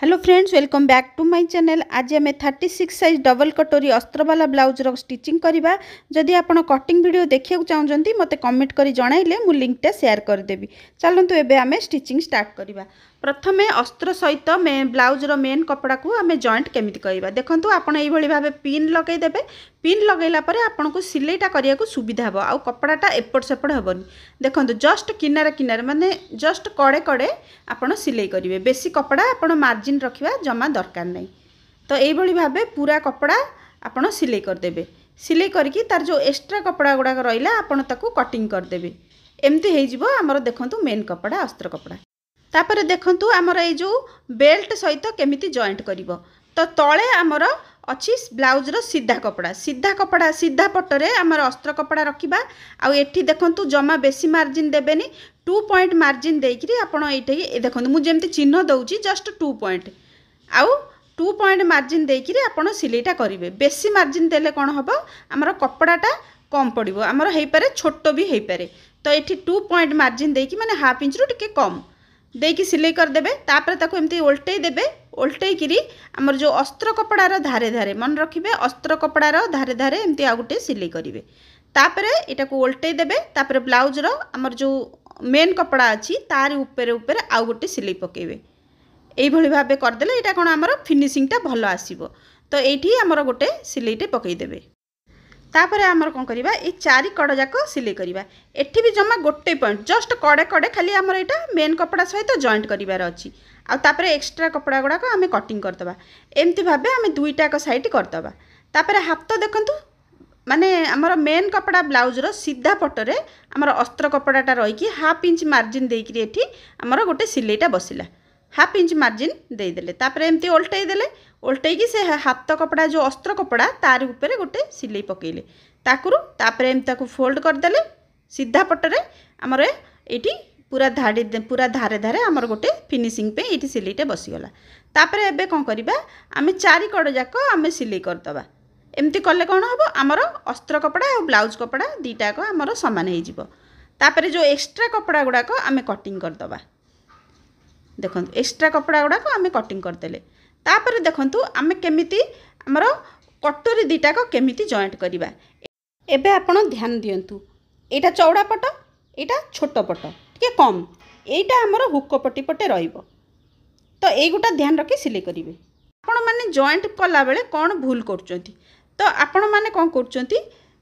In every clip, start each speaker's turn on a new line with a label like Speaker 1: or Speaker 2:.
Speaker 1: Hello friends, welcome back to my channel. आज आम 36 size double कटोरी अस्त्र वाला ब्लाउज स्टिचिंग करवा। जदि आप कटिंग वीडियो देखा चाहते मत कमेंट कर जनइले मु लिंकटा शेयर करदेवी। चलतु एबे आम स्टिचिंग स्टार्ट करवा। प्रथमे अस्त्र सहित ब्लाउज मेन कपड़ा को आम जॉइंट केमिति करवा। देखंतु आपण एई भली भाबे पिन लगेदेबे। पिन लगैला परे आपनको सिलेटा करिया को सुविधा हो आ कपड़ाटा एपट सेपट हेबनी। देखंतु जस्ट किनारे किनारे माने जस्ट कड़े कड़े आपण सिलाई करिवे। बेसी कपड़ा आपण मार्जिन रखिबा जमा दरकार नहीं। तो एई भली भाबे पूरा कपड़ा आपण सिलाई करदेबे। सिलाई करके तार जो एक्स्ट्रा कपड़ा गुडा रहिला आपण ताकू कटिंग करदेबे। एमती हे जिवो हमर देखंतु मेन कपड़ा अस्त्र कपड़ा। तापर देखंतु हमर ए जो बेल्ट सहित केमिति जॉइंट करिवो। तो तळे हमर अच्छी ब्लाउज रो सीधा कपड़ा सीधा पटरे आमर अस्त्र कपड़ा रखिबा। आउ एठी देखंतु जमा बेसी मार्जिन देबेनी। 2 पॉइंट मार्जिन देकरी आपण एठी देखंतु मु जेमति चिन्ह दउची जस्ट 2 पॉइंट। आउ 2 पॉइंट मार्जिन देकरी आपण सिलेटा करिवे। बेसी मार्जिन देले कोन हबो आमर कपड़ाटा कम पड़िबो। आमर हेई पारे छोटो भी हेई पारे। तो एठी 2 पॉइंट मार्जिन देकी माने हाफ इंच रु टिके कम देकी सिलाई करदेबे। तापर ताको एमती उल्टै देबे। उल्टै किरी आमर जो अस्त्र कपड़ार धारे धारे मन रखिबे। अस्त्र कपड़ार धारे धारे एमती आ गुटे सिलाई करिवे। तापरे एटा को उल्टै देबे। तापरे ब्लाउज रो आमर जो मेन कपड़ा अछि तार ऊपर ऊपर आ गुटे सिलाई पकेबे। एई भली भाबे करदेले एटा कोन आमर फिनिशिंगटा भलो आसीबो। तो एठी आमर गुटे सिलाईटे पकई देबे। तापर आमर कौन करवा ये 4 कड़ जाक सिलाई करवा। एठी भी जमा गोटे पॉइंट जस्ट कड़े कड़े खाली आमर एटा मेन कपड़ा सहित जॉइंट करिवार अछि। आ तापर एक्स्ट्रा कपड़ा गुड़ाक आम कटिंग करदबा। एमती भाबे आम दुईटाक साइड करदबा। तापर हाथ देखंतु माने आमर मेन कपड़ा ब्लाउज रो सीधा पटरे आमर अस्त्र कपड़ाटा रही हाफ इंच मार्जिन देकरी एठी आमर गोटे सिलाईटा बसिला। हाफ इंच मार्जिन देदेले। तापर एमती उल्टै देले। उल्टैकी से हाथ कपड़ा जो अस्त्र कपड़ा तार ऊपर गोटे सिलाई पकेले ताकुरु। तापर एमती ताकू फोल्ड करदेले सीधा पटरे आमर एठी पूरा धारे धारे आमर गोटे फिनिशिंग पे एठी सिलाईटे बसीगला। तापर एबे कौन करवा आम 4 कड़ जाक आम सिलाई करदबा। एमती कले कौन हम आमर अस्त्र कपड़ा और ब्लाउज कपड़ा दीटाक आमर सामान हो जिवो। तापर जो एक्स्ट्रा कपड़ा गुड़ाक आम कटिंग करदबा। देखंतु एक्स्ट्रा कपड़ा गुड़ाक आम कटिंग करदेले। तापर देखंतु आम केमिति आमर कटोरी दीटाक केमिति जॉइंट करवा। एबे आपण ध्यान दियंतु एटा चौड़ा पट एटा छोट पट टिके कम एटा आमर हुक पट्टी पटे रहिबो। तो एई गोटा ध्यान रखी सिलाई करिवे। आपण माने जॉइंट कला बेले कोन भूल करचंती। तो आपण माने कोन करचंती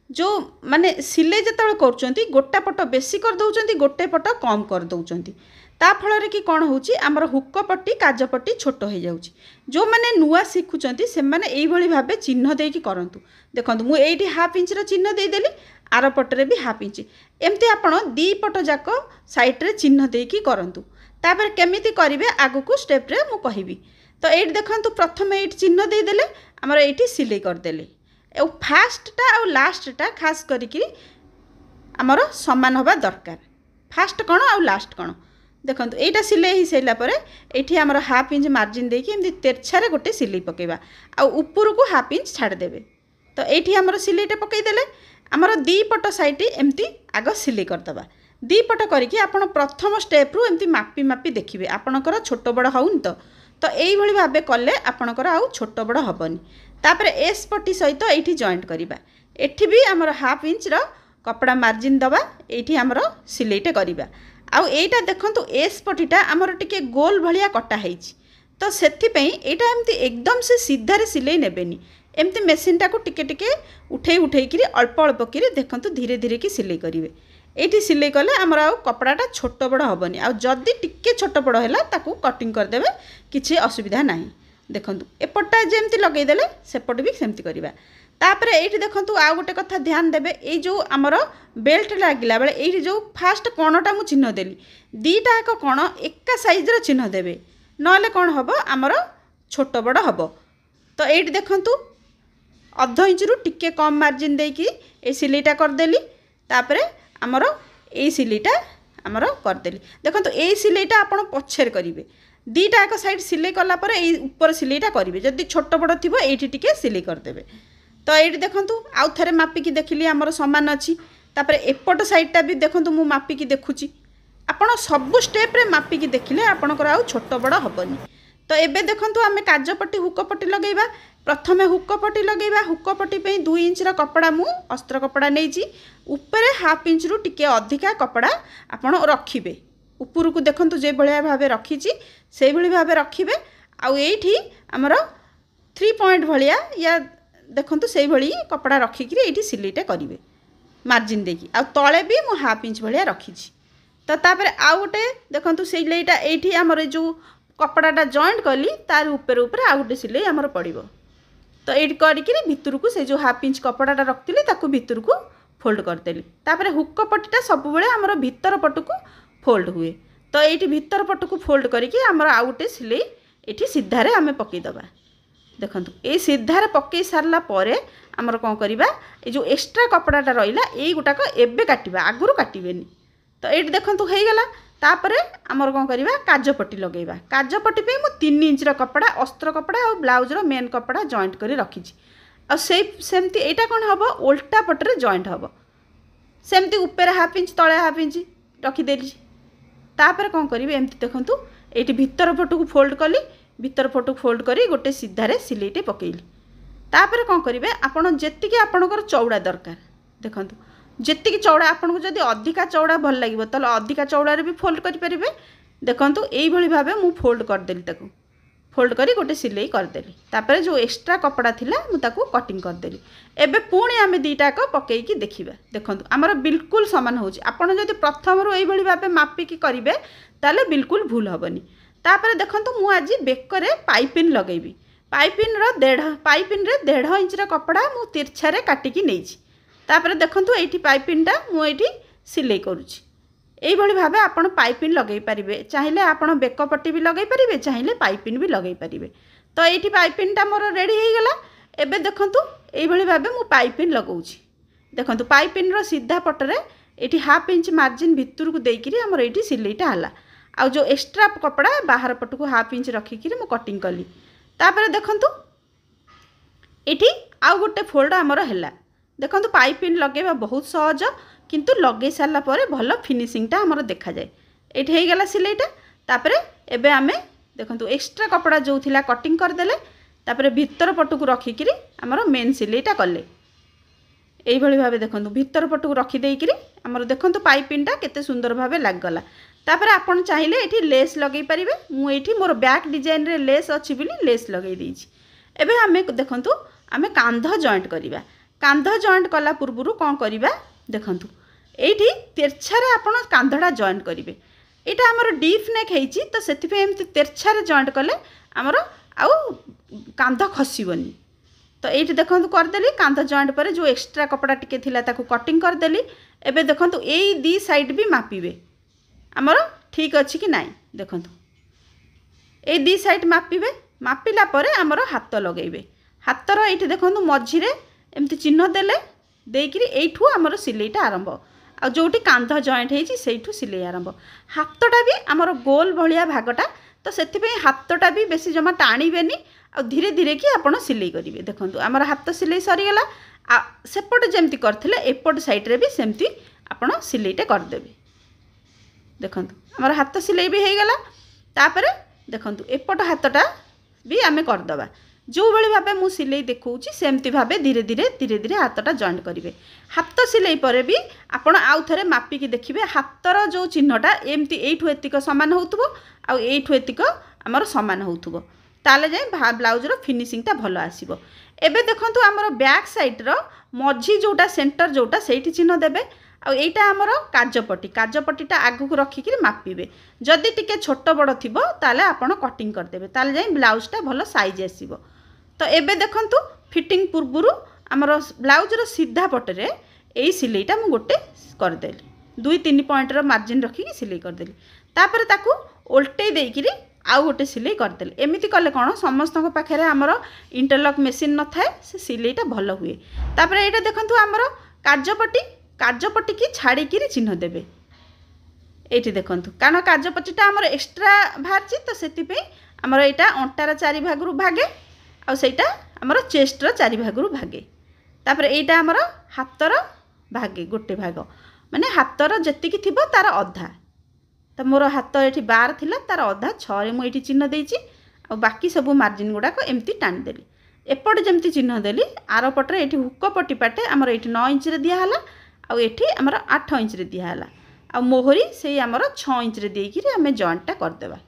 Speaker 1: जो माने सिलाई जतबे करचंती गोटा पट बेसी कर दउचंती गोटे पट कम कर दउचंती। ता फल कि कौन होची आमर हुक पट्टी काज पट्टी छोट हो जाउची। जो माने नुआ शिखुचंती से माने एई भली भाबे चिन्ह देकी करंतु। देखंतु मु एइठी हाफ इंच रो चिन्ह दे देली आर पटरे भी हाफ इंच। एमती आपण दी पट जाक साइड रे चिन्ह देकी करंतु। तापर केमिति करिवे आगु को स्टेप रे मु कहिबी। तो एइठ देखंतु प्रथम एइठ चिन्ह दे देले आमर एइठी सिलाई कर देले। ए फास्ट टा और लास्ट टा खास करिकि आमर समान होबा दरकार। फास्ट कोन और लास्ट कोन देखंतु एटा सिलाई ही सैला परे एठी हमर हाफ इंच मार्जिन देकी एमती तेरछारे गोटे सिलाई पकेबा आ ऊपर को हाफ इंच छाड़ देबे। तो एठी हमर सिलाईटे पकई देले हमर दी पट साइड एमती आग सिलाई करदबा। दी पट करके आपण प्रथम स्टेप रु एमती मापी मापी देखिबे आपणकर छोट बड़ होउन। तो एई भली भाबे कले आपणकर आउ छोट बड़ हबनी। तापर एस पट्टी सहित एठी जॉइंट करिबा। एठी भी हमर हाफ इंच रो कपड़ा मार्जिन दबा एठी हमर सिलाईटे करिबा। आउ एटा देखंतु एस पट्टीटा आमर टिके गोल भलिया कटा हेछि। तो सेथि पई एटा एमती एकदम से सीधा रे सिलाई नेबेनी। एमती मेसिन टाको टिके टिके उठे उठे किरी अल्प अल्प किरी देखंतु धीरे धीरे की सिलाई करिवे। एठी सिलाई कले आमर आउ कपड़ाटा छोट बड़ हबनी। आउ जदी टिके छोट बड़ हैला ताकू कटिंग कर देबे किछि असुविधा नाही। देखंतु एपट्टा जेमती लगै देले सेपट भी सेमती करिवा। तापरे एठी देखंतु आ गोटे कथा ध्यान देबे ए जो आमर बेल्ट लागिला बेले एठी जो फास्ट कोणटा मु चिन्ह देली दीटा एक कोण एका साइज रो चिन्ह देबे नले कोन हबो आमर छोट बड़ हबो। तो एठी देखंतु अर्ध इंच रु टिके कम मार्जिन देकी ए सिलाईटा कर देली। तापरे आमर ए सिलाईटा आमर कर देली। देखंतु ए सिलाईटा आपण पछर करिवे। दीटा एक साइड सिलाई कला परे ए ऊपर सिलाईटा करिवे। जदी छोट बड़ थिबो एठी टिके सिलाई कर देबे। तो ये देखंतु आउ थरे मापिकी देखिली आमर समान अच्छी। तापर एपट साइडटा भी देखंतु मु मापिकी देखुची। आपण सब स्टेप रे मापिकी देखिले आपणकर आउ छोट बड़ हबनी। तो एबे देखंतु आमे काजपट्टी हुकपट्टी लगेबा। प्रथमे हुकपट्टी लगेबा। हुकपट्टी पे 2 इंच रा कपड़ा मु अस्त्र कपड़ा नेइची। ऊपर हाफ इंच रु टिके अधिका कपड़ा आपण रखिबे। ऊपर को देखंतु जे भलिया भाबे रखिची सेही भली भाबे रखिबे। आ एठी हमर 3 पॉइंट भलिया या देखंतु सेही भली कपड़ा रखिकरी एठी सिलेइटा करिवे मार्जिन देकी। आ तळे भी मु हाफ इंच भलिया रखिची। तो तापर आ गोटे देखंतु सिलेइटा एठी हमर जो कपड़ाटा जॉइंट कली तार ऊपर ऊपर आ गोटे सिलाई हमर पड़िबो। तो एठी करिकरी भितर को से जो हाफ इंच कपड़ाटा रखतिली ताकू भितर को फोल्ड करदेली। तापर हुक पट्टीटा सब बेले हमर भितर पटकू फोल्ड हुए। तो एठी भितर पटकू फोल्ड करके हमर आ गोटे सिलाई एठी सीधारे आमे पकई दबा। देखंतु ए सीधारे पकई सारला परे हमर कोन करिबा ए जो एक्स्ट्रा कपड़ाटा रहिला एई गुटाक एबे काटिबा आगुरु काटिबेनी। तो एठी देखंतु हेई गला। तापरे हमर कोन करिबा काजपट्टी लगेबा। काजपट्टी पे मु 3 इंच रा कपड़ा अस्त्र कपड़ा और ब्लाउज रो मेन कपड़ा जॉइंट करी रखिची। आ सेमती एटा कोन हबो उल्टा पटरे जॉइंट हबो। सेमती ऊपर हाफ इंच तळे हाफ इंच रखी देली। तापरे कोन करिबे एमती देखंतु एठी भितर पटकू फोल्ड कली। भितर पटकू फोल्ड करी गोटे सीधारे सिलेइटे पकेइली। तापरे कोन करिबे आपण जेतिकी आपणकर चौड़ा दरकार देखंतु जेतिकी चौड़ा आपन को जदी अधिका चौड़ा भल लागिबो तले अधिका चौड़ा रे भी फोल्ड करि परिबे। देखंतु एई भली भाबे मु फोल्ड कर देली ताकू फोल्ड करी गोटे सिलाई कर देली। तापरे जो एक्स्ट्रा कपड़ा थिला मु ताकू कटिंग कर देली। एबे पुणी आमे दीटा को पकेई की देखिबा। देखंतु हमर बिल्कुल समान होची। आपन जदी प्रथम रो एई भली भाबे मापी की करिवे ताले बिल्कुल भूल हबनी। तापरे देखंतु मु आज बेकरे पाइपिन लगेबी। पाइपिन रो 1.5 इंच रा कपड़ा मु तिरछा रे काटी की नेइची। तापर देखंतु एठी पाइपिनटा मु एठी सिलाई करूची। एई भली भाबे आपण पाइपिन लगेई परिबे। चाहिले आपण बेक पट्टी भी लगेई परिबे चाहिले पाइपिन भी लगेई परिबे। तो एठी पाइपिनटा मोर रेडी हेई गला। एबे देखंतु एई भली भाबे मु पाइपिन लगाउची। देखंतु पाइपिन रो सीधा पटरे एठी हाफ इंच मार्जिन भितर को देइकिरी हमर एठी सिलाइटा हला। आ जो एक्स्ट्रा कपड़ा बाहर पटको हाफ इंच रखिकिरी मु कटिंग कली। तापर देखंतु एठी आ गोटे फोल्ड हमर हला। देखंतु पाइपिन लगेबा बहुत सहज किंतु लगे सारला परे भलो फिनिशिंगटा हमर देखा जाए। एठी हेई गला सिलाइटा। तापर एबे आमे देखंतु एक्स्ट्रा कपड़ा जो थिला कटिंग कर देले। तापर भितर पटको रखिकिरी हमर मेन सिलाइटा कले। एई भली भाबे देखंतु भितर पटको रखि देइकिरी हमर देखंतु पाइपिनटा केते सुंदर भाबे लाग गला। तापर आपण चाहिले एठी लेस लगेई परिबे। मु एठी मोर बैक डिजाइन रे लेस अछि बिली लेस लगेई देइछि। एबे आमे देखंतु आमे कांध जॉइंट करिबा। कांध जॉइंट कला पूर्वरु कौन करिबा देखंतु एठी तेरछा रे आपण कांधडा जॉइंट करिवे। एटा हमर डीप नेक हेची तो सेति पे एमति तेरछा रे जॉइंट कले हमर आउ कांध खसिबनी। तो एठी देखंतु कर देली कांध जॉइंट पर जो एक्स्ट्रा कपड़ा टिके थिला ताकू कटिंग कर देली। एबे देखंतु एई दी साइड भी मापिबे हमर ठीक अछि कि नाही। देखंतु एई दी साइड मापिबे। मापिला परे हमर हाथ लगेइबे। हाथर एठी देखंतु मझी रे एमती चिन्ह देले देइकिरी एठू हमर सिलाइटा आरंभ। आ जोटी कांध जॉइंट हेची सेठू सिलाई आरंभ। हाथटा भी हमर गोल भलिया भागटा तो सेति पे हाथटा भी बेसी जमा टाणीबेनी। आ धीरे धीरे कि आपण सिलाई करिवे। देखंतु हमर हाथ सिलाई सरी गला। आ सेपट जेमती करथिले एपट साइड रे भी सेमती आपण सिलाइटा कर देबे। देखंतु हमर हाथ सिलाई भी हेई गला। तापरे देखंतु एपट हाथटा भी आमे कर दबा। जो भली भाबे मु सिलाई देखौची सेमती भाबे धीरे धीरे हाथटा जॉइंट करिवे। हाथ सिलाई परे भी आपण आउ थरे मापी की देखिबे हाथर जो चिन्हटा एमती एठू एतिक समान होउतबो आ एठू एतिक हमर समान होउतबो ताले जाय ब्लाउज रो फिनिशिंगटा भलो आसीबो। एबे देखंतु हमर बैक साइड रो मझी जोटा सेंटर जोटा सेठी चिन्ह देबे। आ एटा हमर काजपट्टीटा आगु को रखिकरी मापिबे। जदि टिके छोट बड़ थिबो ताले आपण कटिंग कर देबे ताले जाय ब्लाउजटा भलो साइज आसीबो। तो एबे देखंतु फिटिंग पूर्वरु हमर ब्लाउज रो सीधा पटरे एई सिलाइटा मु गोटे कर देली। 2-3 पॉइंट रो मार्जिन रखी सिलाई कर देली। तापर ताकू उल्टे देइकिरी आउ गोटे सिलाई कर देली। एमिति कले कोन समस्तक पाखरे हमर इंटरलॉक मशीन न थाए से सिलाइटा भलो हुए। तापर एटा देखंतु हमर काजपट्टी की छाड़ी की चिन्ह देबे। एठी देखंतु कारण काजपट्टीटा हमर एक्स्ट्रा भार्ची तो सेति पे हमर एटा अंटार चारि भागरु भागे आ सेटा हमर चेस्ट रो चारि भागरु भागे। तापर एटा हमर हाथर भागे गोटे भाग माने हाथर जेतिकी थिबो तार अधा। तो मोर हाथ एठी 12 थिला तार अधा 6 रे मु एठी चिन्ह देइची। और बाकी सब मार्जिन गुड़ाक एमती टाणीदेली एपटे जमती चिन्ह देली आर पटे ये हुक पट्टी पाटे आमर ये 9 इंच दिहला आउठी आमर 8 इंच दिहला आ मोहरी से आमर 6 इंच देकी आम जॉइंटा करदेबा।